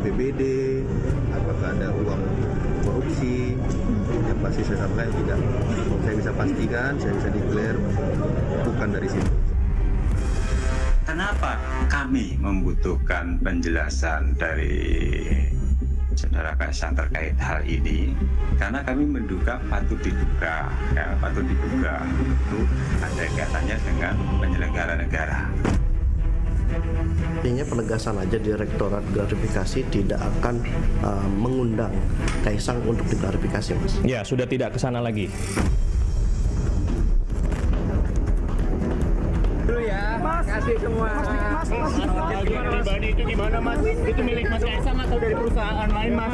APBD, apakah ada uang korupsi. Yang pasti saya sampaikan tidak. Saya bisa pastikan, saya bisa declare bukan dari situ. Kenapa kami membutuhkan penjelasan dari Saudara Kaisang terkait hal ini? Karena kami menduga patut diduga itu ada kaitannya dengan penyelenggara negara. Artinya penegasan aja Direktorat Gratifikasi tidak akan mengundang Kaisang untuk diklarifikasi, Mas. Ya, sudah tidak ke sana lagi. Dulu ya, kasih semua. Jet pribadi itu gimana, Mas? Itu milik Mas Kaisang atau dari perusahaan lain, Mas?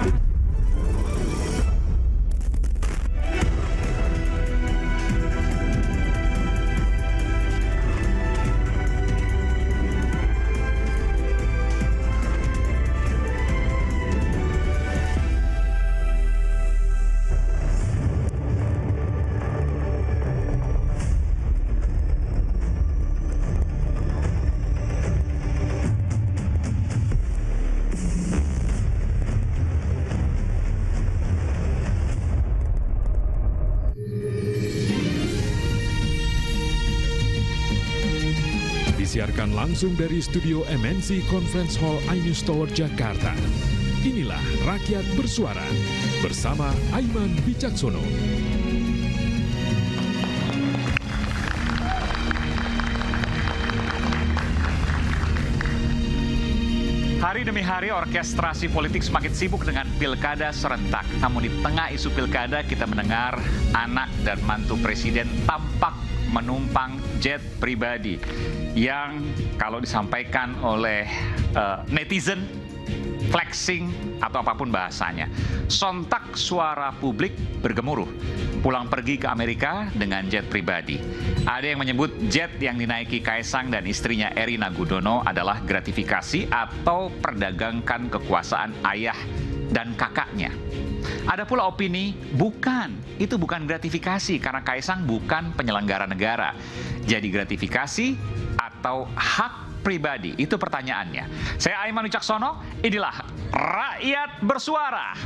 Disiarkan langsung dari studio MNC Conference Hall iNews Tower Jakarta. Inilah Rakyat Bersuara bersama Aiman Wicaksono. Hari demi hari orkestrasi politik semakin sibuk dengan pilkada serentak. Namun di tengah isu pilkada kita mendengar anak dan mantu presiden tampak menumpang jet pribadi yang kalau disampaikan oleh netizen flexing atau apapun bahasanya. Sontak suara publik bergemuruh. Pulang pergi ke Amerika dengan jet pribadi. Ada yang menyebut jet yang dinaiki Kaisang dan istrinya Erina Gudono adalah gratifikasi atau perdagangkan kekuasaan ayah dan kakaknya. Ada pula opini, itu bukan gratifikasi karena Kaisang bukan penyelenggara negara. Jadi gratifikasi atau hak pribadi? Itu pertanyaannya. Saya Aiman Wicaksono, inilah Rakyat Bersuara.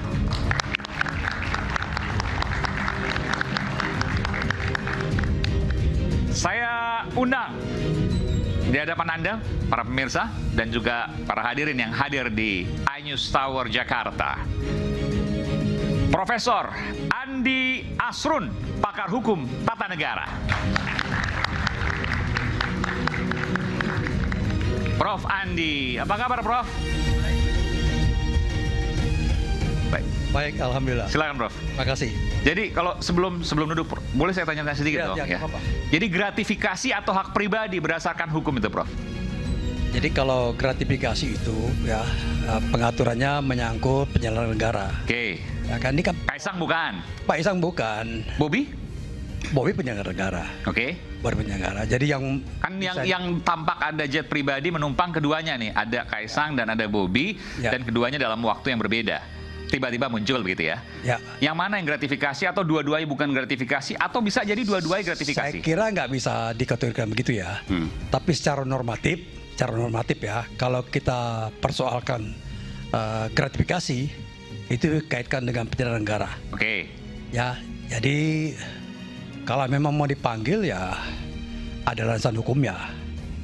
Saya undang di hadapan Anda, para pemirsa, dan juga para hadirin yang hadir di iNews Tower Jakarta. Profesor Andi Asrun, pakar hukum tata negara. Prof. Andi, apa kabar, Prof? Baik, alhamdulillah. Silakan, Prof. Makasih. Jadi kalau sebelum duduk, boleh saya tanya sedikit, dong? Ya. Jadi gratifikasi atau hak pribadi berdasarkan hukum itu, Prof? Jadi kalau gratifikasi itu ya pengaturannya menyangkut penyelenggara negara. Oke. Ya kan ini kan Kaisang bukan. Pak Kaisang bukan. Bobby? Bobby penyelenggara negara. Oke. Baru penyelenggara. Jadi yang kan yang tampak ada jet pribadi menumpang keduanya nih, ada Kaisang dan ada Bobby dan keduanya dalam waktu yang berbeda. Tiba-tiba muncul begitu ya. Ya. Yang mana yang gratifikasi atau dua-duanya bukan gratifikasi atau bisa jadi dua-duanya gratifikasi? Saya kira nggak bisa dikategorikan begitu ya. Tapi secara normatif ya, kalau kita persoalkan gratifikasi itu kaitkan dengan penyelenggara negara. Oke. Ya, jadi kalau memang mau dipanggil ya ada landasan hukumnya.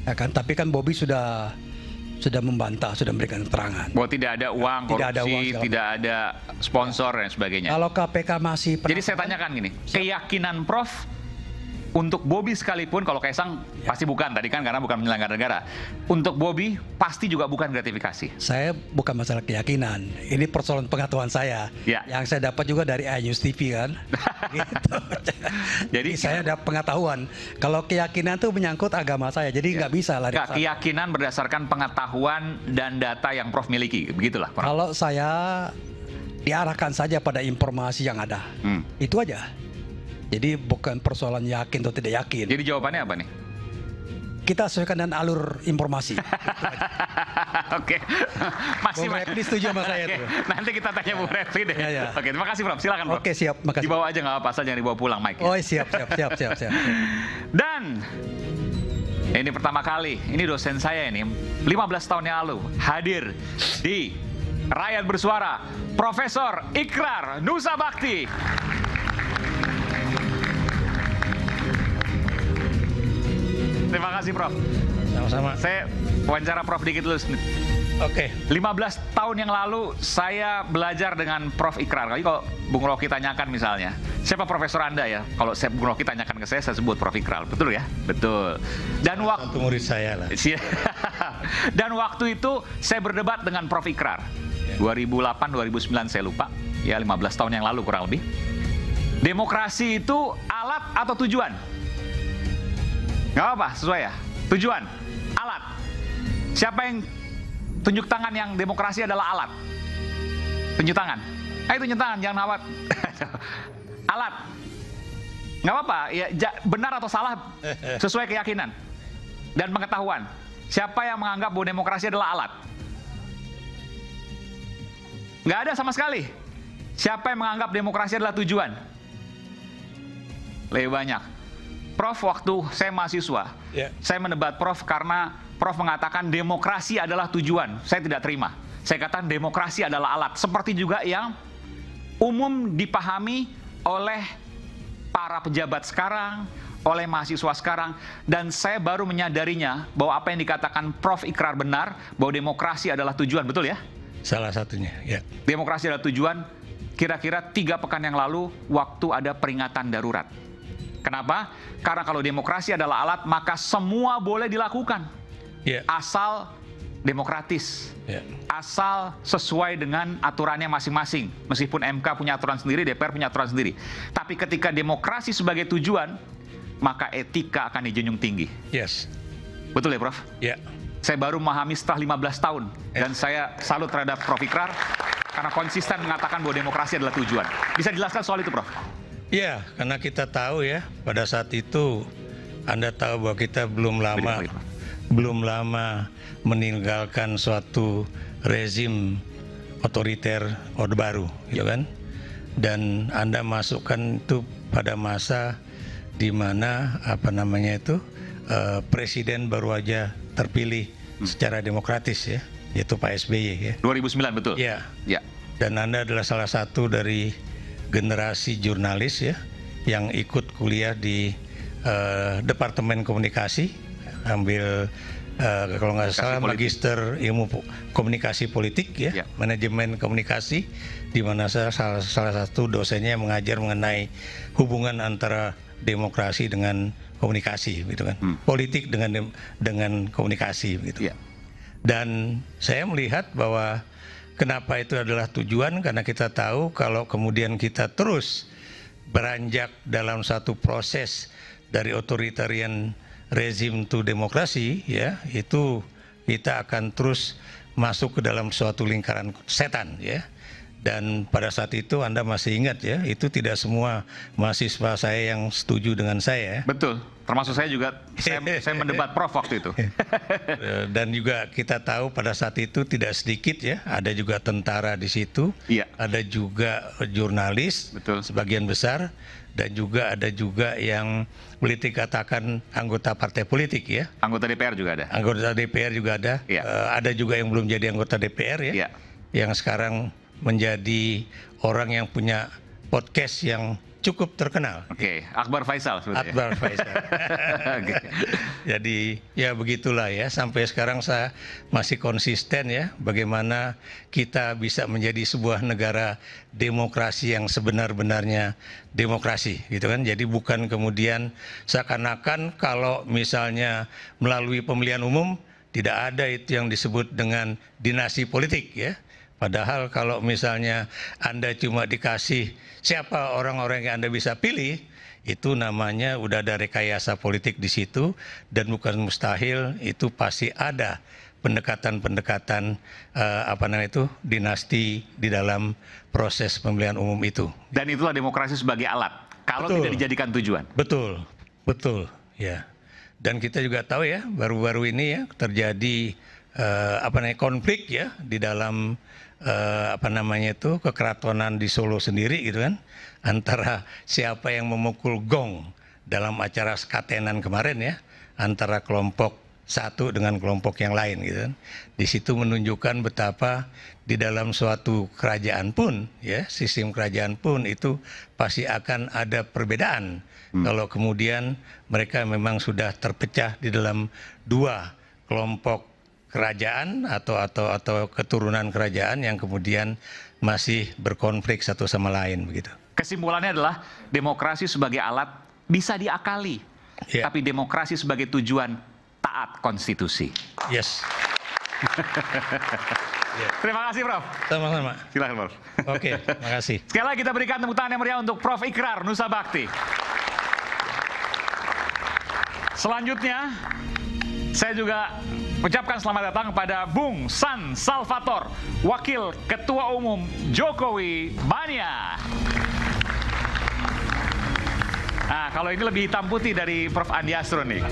Ya kan, tapi kan Bobby sudah membantah, sudah memberikan keterangan. Bahwa tidak ada uang korupsi, tidak ada sponsor dan sebagainya. Kalau KPK masih Jadi saya tanyakan gini, keyakinan Prof untuk Bobby sekalipun, kalau Kaisang pasti bukan tadi kan karena bukan penyelenggara negara. Untuk Bobby pasti juga bukan gratifikasi. Saya bukan masalah keyakinan, ini persoalan pengetahuan saya. Yang saya dapat juga dari iNews TV kan. Gitu. Jadi saya ada pengetahuan. Kalau keyakinan itu menyangkut agama saya, jadi nggak bisa lari. Keyakinan berdasarkan pengetahuan dan data yang Prof miliki, begitulah. Prof. Kalau saya diarahkan saja pada informasi yang ada, itu aja. Jadi bukan persoalan yakin atau tidak yakin. Jadi jawabannya apa nih? Kita sesuaikan dengan alur informasi. Oke. Masih Bung Refli setuju sama saya tuh. Nanti kita tanya Bung Refli deh. Ya. Oke, terima kasih Prof. Silakan Prof. Oke, siap. Makasih. Dibawa aja nggak apa-apa, asal jangan dibawa pulang mic. Oh, siap. Dan ini pertama kali, ini dosen saya ini 15 tahun yang lalu hadir di rakyat bersuara, Profesor Ikrar Nusa Bakti. Terima kasih, Prof. Sama-sama. Saya wawancara Prof dikit dulu. Oke. 15 tahun yang lalu saya belajar dengan Prof Ikrar. Kalau Bung Rocky tanyakan misalnya, siapa profesor Anda ya? Kalau Bung Rocky tanyakan ke saya sebut Prof Ikrar. Betul ya? Betul. Dan waktu murid saya lah. Dan waktu itu saya berdebat dengan Prof Ikrar. 2008-2009 saya lupa. Ya 15 tahun yang lalu kurang lebih. Demokrasi itu alat atau tujuan? Nggak apa-apa, sesuai ya. Tujuan, alat. Siapa yang tunjuk tangan yang demokrasi adalah alat? Tunjuk tangan. Ayo tunjuk tangan, jangan awat. Alat. Nggak apa-apa, ya, benar atau salah sesuai keyakinan dan pengetahuan. Siapa yang menganggap bahwa demokrasi adalah alat? Nggak ada sama sekali. Siapa yang menganggap demokrasi adalah tujuan? Lebih banyak. Prof, waktu saya mahasiswa, saya mendebat Prof karena Prof mengatakan demokrasi adalah tujuan. Saya tidak terima. Saya katakan demokrasi adalah alat. Seperti juga yang umum dipahami oleh para pejabat sekarang, oleh mahasiswa sekarang. Dan saya baru menyadarinya bahwa apa yang dikatakan Prof Ikrar benar, bahwa demokrasi adalah tujuan. Betul ya? Salah satunya, ya. Demokrasi adalah tujuan. Kira-kira 3 pekan yang lalu, waktu ada peringatan darurat. Kenapa? Karena kalau demokrasi adalah alat, maka semua boleh dilakukan. Asal demokratis. Asal sesuai dengan aturannya masing-masing. Meskipun MK punya aturan sendiri, DPR punya aturan sendiri. Tapi ketika demokrasi sebagai tujuan, maka etika akan dijunjung tinggi. Betul ya, Prof? Saya baru memahami setelah 15 tahun. Dan saya salut terhadap Prof Ikrar karena konsisten mengatakan bahwa demokrasi adalah tujuan. Bisa jelaskan soal itu, Prof? Ya, karena kita tahu ya, pada saat itu Anda tahu bahwa kita belum lama meninggalkan suatu rezim otoriter Orde Baru, gitu kan? Dan Anda masukkan itu pada masa di mana presiden baru aja terpilih secara demokratis ya, yaitu Pak SBY ya. 2009 betul. Ya. Dan Anda adalah salah satu dari generasi jurnalis ya yang ikut kuliah di Departemen Komunikasi, ambil kalau nggak salah Magister Ilmu Komunikasi Politik ya, Manajemen Komunikasi, di mana saya salah satu dosennya yang mengajar mengenai hubungan antara demokrasi dengan komunikasi, gitu kan, politik dengan komunikasi, gitu. Dan saya melihat bahwa kenapa itu adalah tujuan, karena kita tahu kalau kemudian kita terus beranjak dalam satu proses dari authoritarian rezim to demokrasi, ya, itu kita akan terus masuk ke dalam suatu lingkaran setan, ya. Dan pada saat itu Anda masih ingat ya, itu tidak semua mahasiswa saya yang setuju dengan saya. Betul, termasuk saya juga, saya mendebat Prof waktu itu. Dan juga kita tahu pada saat itu tidak sedikit ya, ada juga tentara di situ, ada juga jurnalis, sebagian besar, dan juga ada juga yang boleh dikatakan anggota partai politik ya. Anggota DPR juga ada. Anggota DPR juga ada. Ada juga yang belum jadi anggota DPR ya, yang sekarang menjadi orang yang punya podcast yang cukup terkenal. Akbar Faisal sebetulnya. Akbar Faisal. Jadi ya begitulah ya, sampai sekarang saya masih konsisten ya, bagaimana kita bisa menjadi sebuah negara demokrasi yang sebenar-benarnya demokrasi, gitu kan. Jadi bukan kemudian seakan-akan kalau misalnya melalui pemilihan umum tidak ada itu yang disebut dengan dinasti politik ya. Padahal kalau misalnya Anda cuma dikasih siapa orang-orang yang Anda bisa pilih, itu namanya udah ada rekayasa politik di situ, dan bukan mustahil itu pasti ada pendekatan-pendekatan dinasti di dalam proses pemilihan umum itu. Dan itulah demokrasi sebagai alat kalau tidak dijadikan tujuan. Betul ya. Dan kita juga tahu ya, baru-baru ini ya terjadi konflik ya di dalam kekeratonan di Solo sendiri, gitu kan, antara siapa yang memukul gong dalam acara skatenan kemarin ya, antara kelompok satu dengan kelompok yang lain gitu kan. Di situ menunjukkan betapa di dalam suatu kerajaan pun ya, sistem kerajaan pun itu pasti akan ada perbedaan. Kalau kemudian mereka memang sudah terpecah di dalam dua kelompok kerajaan atau keturunan kerajaan yang kemudian masih berkonflik satu sama lain begitu. Kesimpulannya adalah demokrasi sebagai alat bisa diakali, tapi demokrasi sebagai tujuan taat konstitusi. Yes. Terima kasih, Prof. Sama-sama. Silakan, Prof. Oke, terima kasih. Sekali lagi kita berikan tepuk tangan yang meriah untuk Prof. Ikrar Nusa Bakti. Selanjutnya, saya juga ucapkan selamat datang kepada Bung San Salvator, Wakil Ketua Umum Jokowi Mania. Nah, kalau ini lebih hitam putih dari Prof. Andi Astro nih.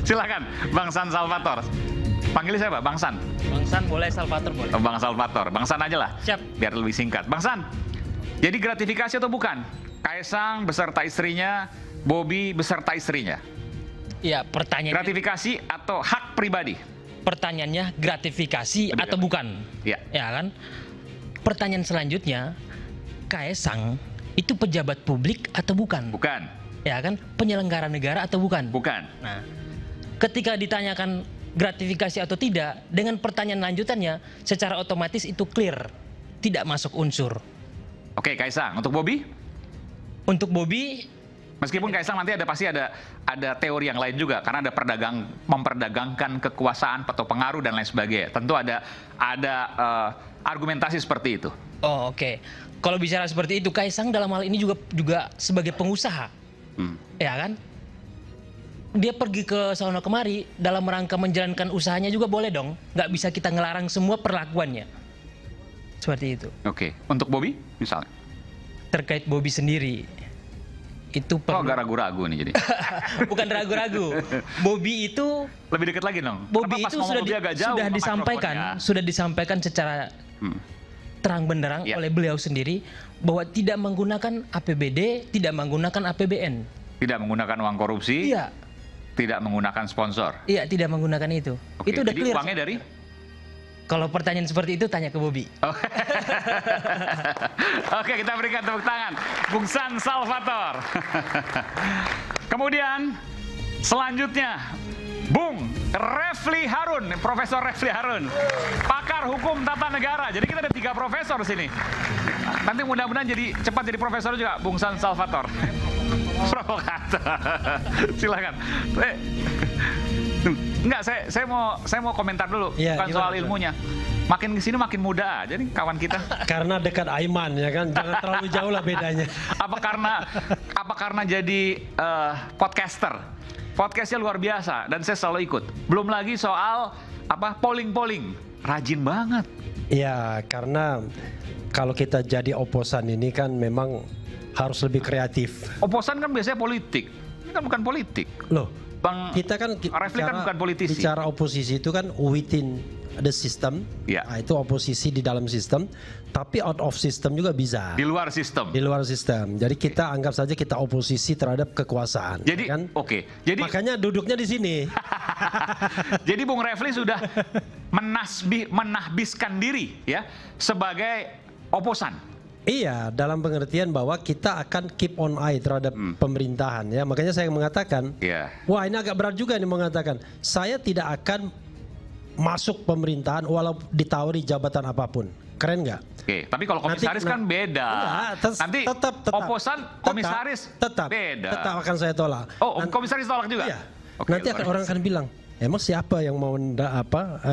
Silakan, Bang San Salvator. Panggil saya Pak, Bang San. Bang San boleh, Salvator boleh. Oh, Bang Salvator, Bang San aja lah. Siap. Biar lebih singkat. Bang San, jadi gratifikasi atau bukan? Kaisang beserta istrinya, Bobi beserta istrinya. Iya, pertanyaan. Gratifikasi atau hak pribadi? Pertanyaannya gratifikasi atau bukan? Iya. Ya kan? Pertanyaan selanjutnya, Kaisang itu pejabat publik atau bukan? Bukan. Ya kan? Penyelenggara negara atau bukan? Bukan. Nah, ketika ditanyakan gratifikasi atau tidak, dengan pertanyaan lanjutannya, secara otomatis itu clear, tidak masuk unsur. Oke, Kaisang. Untuk Bobi? Untuk Bobi, meskipun Kaisang nanti pasti ada teori yang lain juga, karena ada memperdagangkan kekuasaan atau pengaruh dan lain sebagainya. Tentu ada argumentasi seperti itu. Oh, oke. Kalau bicara seperti itu, Kaisang dalam hal ini juga sebagai pengusaha, ya kan? Dia pergi ke sono kemari dalam rangka menjalankan usahanya juga boleh dong. Nggak bisa kita ngelarang semua perlakuannya. Seperti itu. Oke. Untuk Bobi misalnya? Terkait Bobi sendiri, itu perlu... agak ragu-ragu nih jadi. Bukan ragu-ragu. Bobi itu... Lebih dekat lagi dong. Bobi itu sudah disampaikan secara terang benderang oleh beliau sendiri bahwa tidak menggunakan APBD, tidak menggunakan APBN. Tidak menggunakan uang korupsi. Iya. Tidak menggunakan sponsor. Iya, tidak menggunakan itu. Oke, itu udah jadi clear. Uangnya dari? Kalau pertanyaan seperti itu tanya ke Bobi. Oke, kita berikan tepuk tangan Bung San Salvator. Kemudian selanjutnya Bung Refli Harun, Profesor Refli Harun, pakar hukum tata negara. Jadi kita ada 3 profesor di sini. Nanti mudah-mudahan cepat jadi profesor juga, Bung San Salvator. Provokator. Silakan. Enggak, saya mau komentar dulu, bukan soal ilmunya. Makin kesini makin muda aja nih kawan kita. Karena dekat Aiman ya kan, jangan terlalu jauh lah bedanya. Apa karena jadi podcaster? Podcastnya luar biasa dan saya selalu ikut. Belum lagi soal polling, rajin banget. Iya, karena kalau kita jadi oposan ini kan memang harus lebih kreatif. Oposan kan biasanya politik, ini kan bukan politik. Loh, Bang kita kan Refli kan bukan politisi. Bicara oposisi itu kan within the system, nah, itu oposisi di dalam sistem, tapi out of system juga bisa. Di luar sistem. Di luar sistem. Jadi kita anggap saja kita oposisi terhadap kekuasaan. Jadi, kan? Jadi makanya duduknya di sini. Jadi Bung Refli sudah menahbiskan diri ya sebagai oposan. Iya, dalam pengertian bahwa kita akan keep on eye terhadap pemerintahan ya. Makanya saya mengatakan, wah ini agak berat juga nih mengatakan, saya tidak akan masuk pemerintahan walau ditawari jabatan apapun. Keren nggak? Oke, tapi kalau komisaris kan beda. Nanti tetap oposan komisaris tetap beda. Tetap akan saya tolak. Oh, komisaris tolak juga? Iya. Nanti orang akan bilang, emang siapa yang mau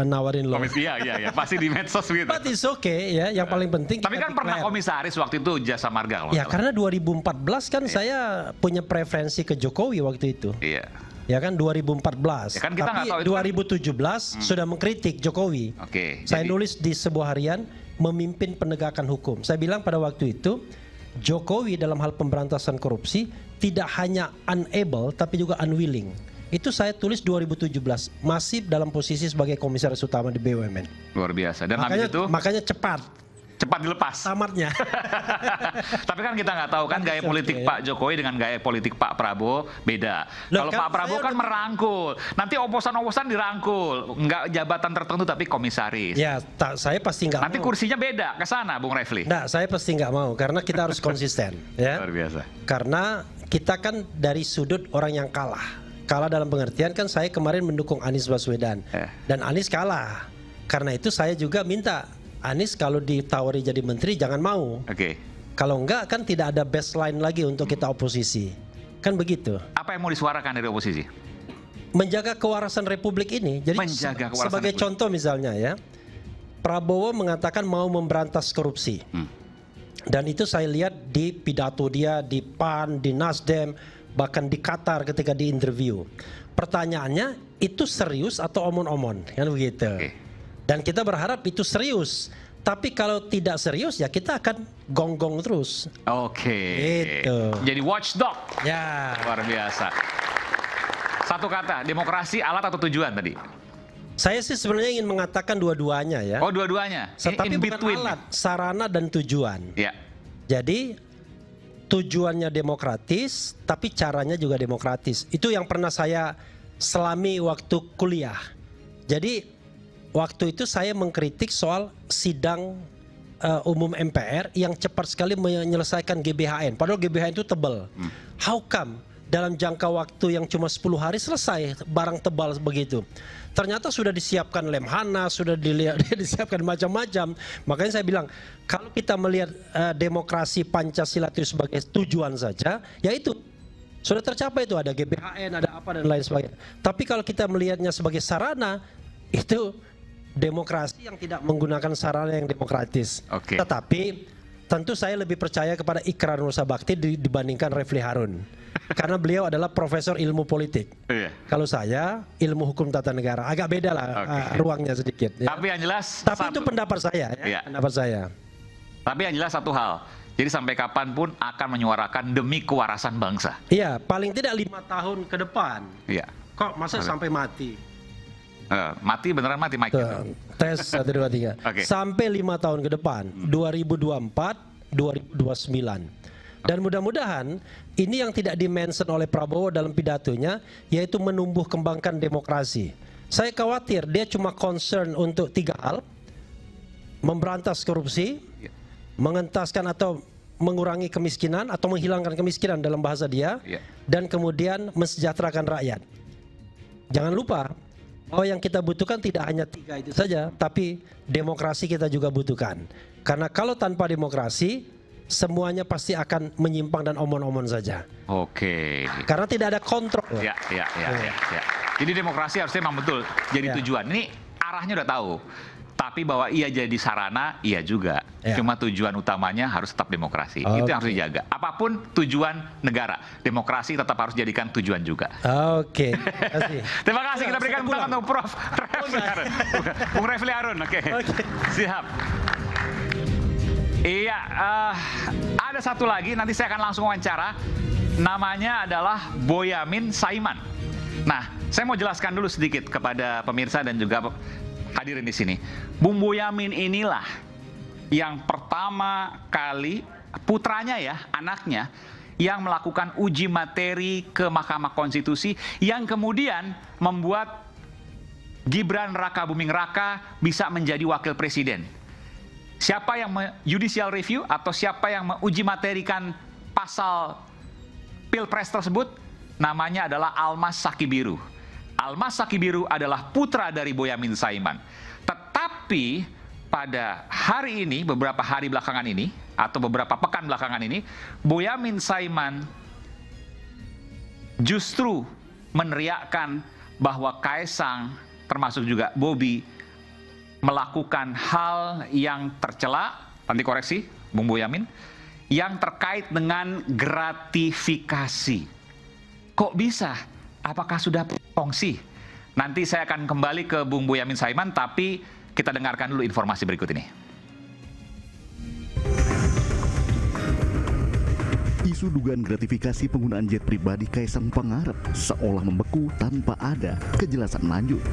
nawarin lo? Iya, pasti di medsos gitu. But it's okay ya, yang paling penting. Tapi kan pernah komisaris waktu itu Jasa Marga. Ya karena 2014 kan saya punya preferensi ke Jokowi waktu itu. Iya. Ya kan 2014. Ya kan kita tapi 2017 sudah mengkritik Jokowi. Saya nulis di sebuah harian memimpin penegakan hukum. Saya bilang pada waktu itu Jokowi dalam hal pemberantasan korupsi tidak hanya unable tapi juga unwilling. Itu saya tulis 2017, masih dalam posisi sebagai komisaris utama di BUMN. Luar biasa. Dan makanya cepat. cepat dilepas. Tamatnya. Tapi kan kita nggak tahu kan gaya politik Pak Jokowi dengan gaya politik Pak Prabowo beda. Kalau Pak Prabowo kan merangkul, nanti oposan-oposan dirangkul, nggak jabatan tertentu tapi komisaris. Ya, saya pasti nggak. Nanti kursinya beda ke sana, Bung Refli. Nah, saya pasti nggak mau karena kita harus konsisten, ya. Luar biasa. Karena kita kan dari sudut orang yang kalah. Kalah dalam pengertian kan saya kemarin mendukung Anies Baswedan dan Anies kalah. Karena itu saya juga minta Anies kalau ditawari jadi menteri jangan mau. Kalau enggak kan tidak ada baseline lagi untuk kita oposisi. Kan begitu. Apa yang mau disuarakan dari oposisi? Menjaga kewarasan Republik ini. Jadi sebagai contoh misalnya ya, Prabowo mengatakan mau memberantas korupsi. Dan itu saya lihat di pidato dia di PAN, di Nasdem, bahkan di Qatar ketika di interview. Pertanyaannya itu serius atau omon-omon? Kan begitu. Dan kita berharap itu serius. Tapi kalau tidak serius ya kita akan gonggong terus. Gitu. Jadi watchdog. Ya. Luar biasa. Satu kata, demokrasi alat atau tujuan tadi? Saya sih sebenarnya ingin mengatakan dua-duanya ya. Oh, dua-duanya. Tapi bukan alat, sarana dan tujuan. Ya. Jadi tujuannya demokratis, tapi caranya juga demokratis. Itu yang pernah saya selami waktu kuliah. Jadi waktu itu saya mengkritik soal sidang umum MPR yang cepat sekali menyelesaikan GBHN. Padahal GBHN itu tebal. How come dalam jangka waktu yang cuma 10 hari selesai barang tebal begitu? Ternyata sudah disiapkan Lemhanas, sudah disiapkan macam-macam. Makanya saya bilang, kalau kita melihat demokrasi Pancasila itu sebagai tujuan saja, ya itu sudah tercapai, itu ada GBHN, ada apa dan lain sebagainya. Tapi kalau kita melihatnya sebagai sarana, itu demokrasi yang tidak menggunakan sarana yang demokratis. Tetapi tentu saya lebih percaya kepada Ikrar Nusa Bakti dibandingkan Refli Harun. Karena beliau adalah profesor ilmu politik. Kalau saya ilmu hukum tata negara, agak beda lah ruangnya sedikit. Ya. Tapi yang jelas, tapi itu pendapat saya, ya, pendapat saya. Tapi yang jelas satu hal, jadi sampai kapanpun akan menyuarakan demi kewarasan bangsa. Iya, paling tidak 5 tahun ke depan. Iya. Kok masa sampai mati? Mati beneran mati Mike. Tes 1, 2, 3. Sampai 5 tahun ke depan, 2024, 2029. Dan mudah-mudahan ini yang tidak dimention oleh Prabowo dalam pidatonya, yaitu menumbuh kembangkan demokrasi. Saya khawatir dia cuma concern untuk 3 hal: memberantas korupsi, mengentaskan atau mengurangi kemiskinan atau menghilangkan kemiskinan dalam bahasa dia, dan kemudian mensejahterakan rakyat. Jangan lupa bahwa yang kita butuhkan tidak hanya 3 itu saja, tapi demokrasi kita juga butuhkan. Karena kalau tanpa demokrasi, semuanya pasti akan menyimpang dan omon-omon saja. Karena tidak ada kontrol. Ya. Jadi demokrasi harusnya memang betul jadi tujuan. Ini arahnya udah tahu. Tapi bahwa ia jadi sarana, iya juga. Cuma tujuan utamanya harus tetap demokrasi. Itu yang harus dijaga. Apapun tujuan negara, demokrasi tetap harus jadikan tujuan juga. Terima kasih. Kita berikan tangan untuk Prof. Bung Refli Harun. Siap. Iya, ada satu lagi, nanti saya akan langsung wawancara. Namanya adalah Boyamin Saiman. Nah, saya mau jelaskan dulu sedikit kepada pemirsa dan juga hadirin di sini. Bung Boyamin inilah yang pertama kali putranya ya, anaknya, yang melakukan uji materi ke Mahkamah Konstitusi yang kemudian membuat Gibran Raka Buming Raka bisa menjadi wakil presiden. Siapa yang judicial review atau siapa yang menguji materikan pasal Pilpres tersebut? Namanya adalah Almas Sakibiru. Almas Sakibiru adalah putra dari Boyamin Saiman. Tetapi pada hari ini, beberapa hari belakangan ini, atau beberapa pekan belakangan ini, Boyamin Saiman justru meneriakkan bahwa Kaesang, termasuk juga Bobi, melakukan hal yang tercela, nanti koreksi Bung Boyamin, yang terkait dengan gratifikasi. Kok bisa? Apakah sudah kongsi? Nanti saya akan kembali ke Bung Boyamin Saiman, tapi kita dengarkan dulu informasi berikut ini. Isu dugaan gratifikasi penggunaan jet pribadi Kaesang Pangarep seolah membeku tanpa ada kejelasan lanjut.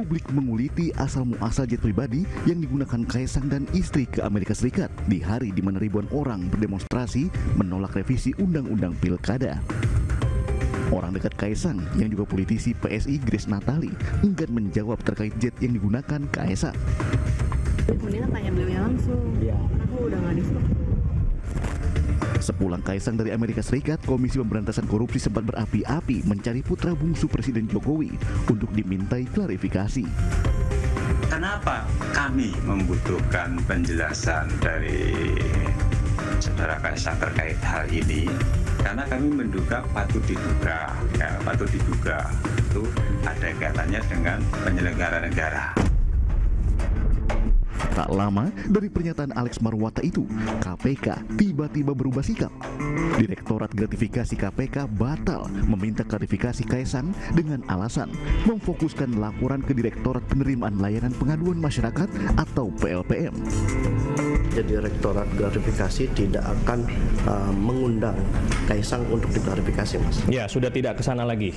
publik menguliti asal-muasal jet pribadi yang digunakan Kaisang dan istri ke Amerika Serikat di hari di mana ribuan orang berdemonstrasi menolak revisi Undang-Undang Pilkada. Orang dekat Kaisang yang juga politisi PSI Grace Natali enggan menjawab terkait jet yang digunakan Kaisang. Mendingan tanya beliaunya langsung. Aku udah nggak disuruh. Sepulang Kaisang dari Amerika Serikat, Komisi Pemberantasan Korupsi sempat berapi-api mencari putra bungsu Presiden Jokowi untuk dimintai klarifikasi. Kenapa kami membutuhkan penjelasan dari Saudara Kaisang terkait hal ini? Karena kami menduga patut diduga itu ada kaitannya dengan penyelenggara negara. Tak lama dari pernyataan Alex Marwata itu, KPK tiba-tiba berubah sikap. Direktorat Gratifikasi KPK batal meminta klarifikasi Kaisang dengan alasan memfokuskan laporan ke Direktorat Penerimaan Layanan Pengaduan Masyarakat atau PLPM. Direktorat Gratifikasi tidak akan mengundang Kaisang untuk diklarifikasi, Mas. Ya, sudah tidak ke sana lagi.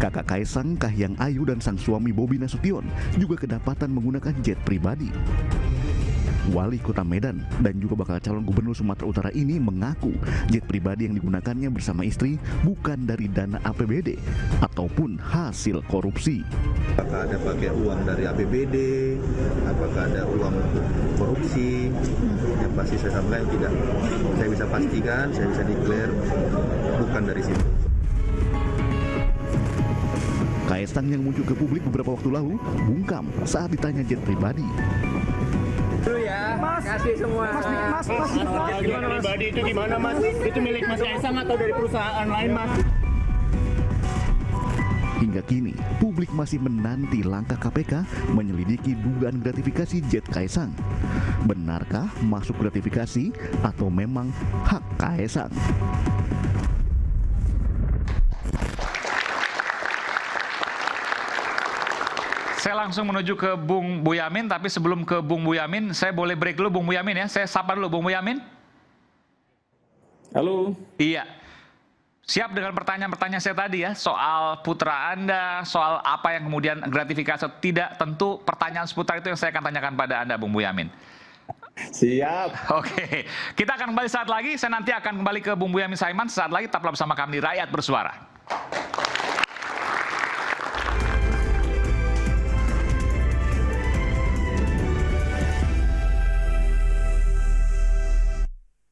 Kakak Kaisang, Kahiyang Ayu dan sang suami Bobi Nasution juga kedapatan menggunakan jet pribadi. Wali Kota Medan dan juga bakal calon gubernur Sumatera Utara ini mengaku jet pribadi yang digunakannya bersama istri bukan dari dana APBD ataupun hasil korupsi. Apakah ada pakai uang dari APBD, apakah ada uang korupsi, yang pasti saya sampaikan tidak. Saya bisa pastikan, saya bisa declare bukan dari situ. Kaisang yang muncul ke publik beberapa waktu lalu bungkam saat ditanya jet pribadi. Dulu ya, kasih semua. Mas, jet pribadi itu gimana, Mas? Itu milik Mas Kaisang atau dari perusahaan lain, Mas? Hingga kini, publik masih menanti langkah KPK menyelidiki dugaan gratifikasi jet Kaisang. Benarkah masuk gratifikasi atau memang hak Kaisang? Saya langsung menuju ke Bung Boyamin, tapi sebelum ke Bung Boyamin, saya boleh break dulu Bung Boyamin ya. Saya sapa dulu Bung Boyamin. Halo. Iya. Siap dengan pertanyaan-pertanyaan saya tadi ya, soal putra Anda, soal apa yang kemudian gratifikasi atau tidak, tentu pertanyaan seputar itu yang saya akan tanyakan pada Anda, Bung Boyamin. Siap. Oke, kita akan kembali saat lagi, saya nanti akan kembali ke Bung Boyamin Saiman, saat lagi tetaplah bersama kami di Rakyat Bersuara.